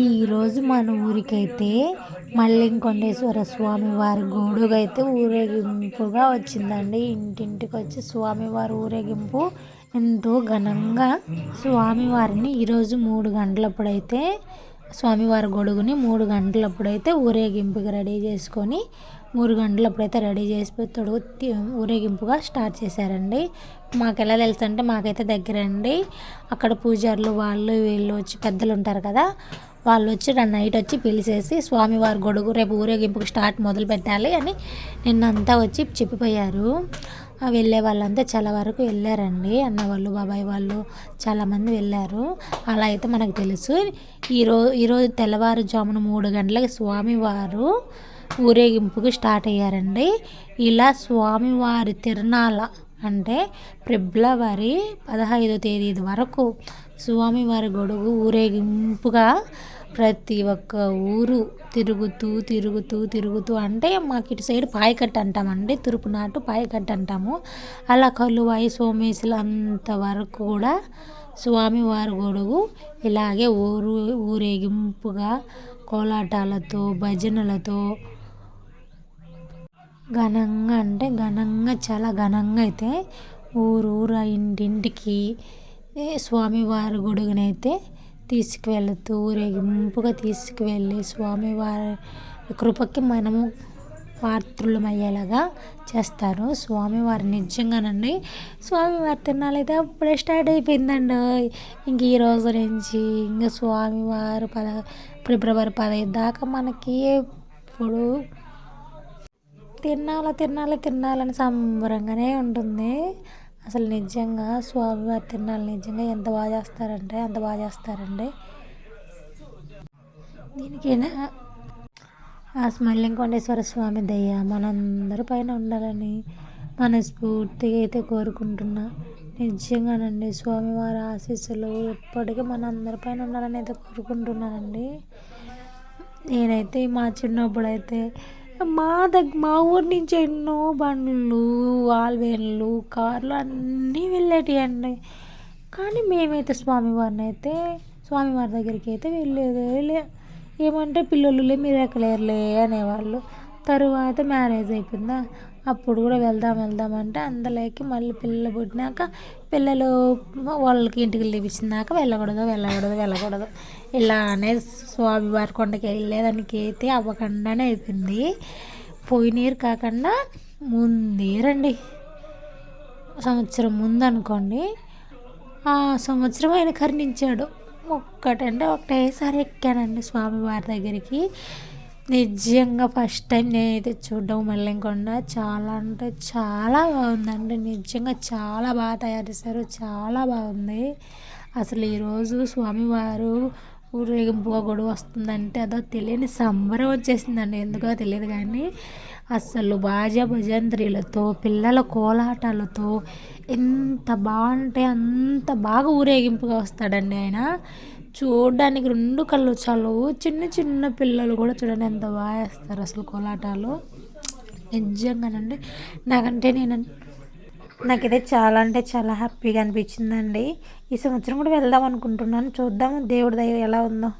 ఈరోజు మన ఊరికైతే మల్లికొండేశ్వర స్వామి వారి గొడుగైతే ఊరేగింపుగా వచ్చిందండి. ఇంటింటికి వచ్చి స్వామివారి ఊరేగింపు ఎంతో ఘనంగా స్వామివారిని ఈరోజు 3 గంటలప్పుడైతే స్వామివారి గొడుగుని 3 గంటలప్పుడైతే ఊరేగింపుగా రెడీ చేసుకొని 3 గంటలప్పుడైతే రెడీ చేసి ఊరేగింపుగా స్టార్ట్ చేశారండి. మాకు ఎలా తెలుసు అంటే మాకైతే దగ్గరండి. అక్కడ పూజారులు వాళ్ళు వీళ్ళు వచ్చి పెద్దలు ఉంటారు కదా, వాళ్ళు వచ్చి నైట్ వచ్చి పిలిచేసి స్వామివారి గొడుగు రేపు ఊరేగింపుకి స్టార్ట్ మొదలు పెట్టాలి అని నిన్నంతా వచ్చి చెప్పిపోయారు. వెళ్ళే వాళ్ళంతా చాలా వరకు వెళ్ళారండి. అన్న వాళ్ళు బాబాయ్ వాళ్ళు చాలామంది వెళ్ళారు. అలా అయితే మనకు తెలుసు. ఈరోజు తెల్లవారుజామున 3 గంటలకి స్వామివారు ఊరేగింపుకి స్టార్ట్ అయ్యారండి. ఇలా స్వామివారి తిరునాళ్ళ అంటే ఫిబ్రవరి 15వ తేదీ వరకు స్వామివారి గొడుగు ఊరేగింపుగా ప్రతి ఒక్క ఊరు తిరుగుతూ అంటే మాకు ఇటు సైడ్ పాయకట్టు అంటామండి, తురుపునాటు పాయకట్టు అంటాము. అలా కల్లువాయి సోమేశ్వరులు అంతవరకు కూడా స్వామివారి గొడుగు ఇలాగే ఊరేగింపుగా కోలాటాలతో భజనలతో ఘనంగా అంటే ఘనంగా చాలా ఘనంగా అయితే ఊరూరా ఇంటింటికి స్వామివారి గొడుగునైతే తీసుకువెళుతూ ఊరేగింపుగా తీసుకువెళ్ళి స్వామివారి కృపకి మనము పాత్రులమయ్యేలాగా చేస్తారు. స్వామివారి నిజంగానండి స్వామివారి తిరణాలైతే అప్పుడే స్టార్ట్ అయిపోయిందండి. ఇంక ఈ రోజు నుంచి ఇంకా స్వామివారు ఫిబ్రవరి 15 దాకా మనకి ఎప్పుడు తిరణాలని సంబరంగానే ఉంటుంది. అసలు నిజంగా స్వామివారి తిరణాలు నిజంగా ఎంత బాగా చేస్తారంటే అంత బాగా చేస్తారండి. దీనికైనా ఆ మల్లికొండేశ్వర స్వామి దయ మనందరి పైన ఉండాలని మనస్ఫూర్తిగా అయితే కోరుకుంటున్నా. నిజంగానండి స్వామివారి ఆశీస్సులు ఎప్పటికీ మనందరి పైన ఉండాలని అయితే కోరుకుంటున్నానండి. నేనైతే మా చిన్నప్పుడైతే మా ఊరి నుంచి ఎన్నో బండ్లు వాల్వేన్లు కార్లు అన్నీ వెళ్ళేటివి అండి. కానీ మేమైతే స్వామివారి దగ్గరికి అయితే వెళ్ళేదే ఏమంటే పిల్లలులే మీరు ఎక్కలేరులే అనేవాళ్ళు. తరువాత మ్యారేజ్ అయిపోయిందా, అప్పుడు కూడా వెళ్దామంటే అందులోకి మళ్ళీ పిల్లలు పుట్టినాక పిల్లలు వాళ్ళకి ఇంటికి తెప్పించినాక వెళ్ళకూడదు ఇలానే స్వామివారి కొండకి వెళ్ళేదానికి అయితే అవ్వకుండానే అయిపోయింది. పోయినీరు కాకుండా ముందేరండి, సంవత్సరం ముందు అనుకోండి. ఆ సంవత్సరం ఆయన కరుణించాడు. ఒకటేసారి ఎక్కానండి స్వామివారి దగ్గరికి. నిజంగా ఫస్ట్ టైం నేనైతే చూడడం మల్లికొండ చాలా అంటే చాలా బాగుందండి. నిజంగా చాలా బాగా తయారు చేశారు, చాలా బాగుంది. అసలు ఈరోజు స్వామివారు ఊరేగింపుగా గొడుగు వస్తుందంటే అదో తెలియని సంబరం వచ్చేసిందండి. ఎందుకో తెలియదు కానీ అసలు బాజా భజంత్రీలతో పిల్లల కోలాటాలతో ఎంత బాగుంటే అంత బాగా ఊరేగింపుగా వస్తాడండి ఆయన. చూడడానికి 2 కళ్ళు చాలు. చిన్న పిల్లలు కూడా చూడండి ఎంత బాగా వేస్తారు అసలు కోలాటాలు. నిజంగానండి నాకైతే చాలా అంటే చాలా హ్యాపీగా అనిపించిందండి. ఈ సంవత్సరం కూడా వెళ్దాం అనుకుంటున్నాను. చూద్దాము దేవుడి దయ ఎలా ఉందో.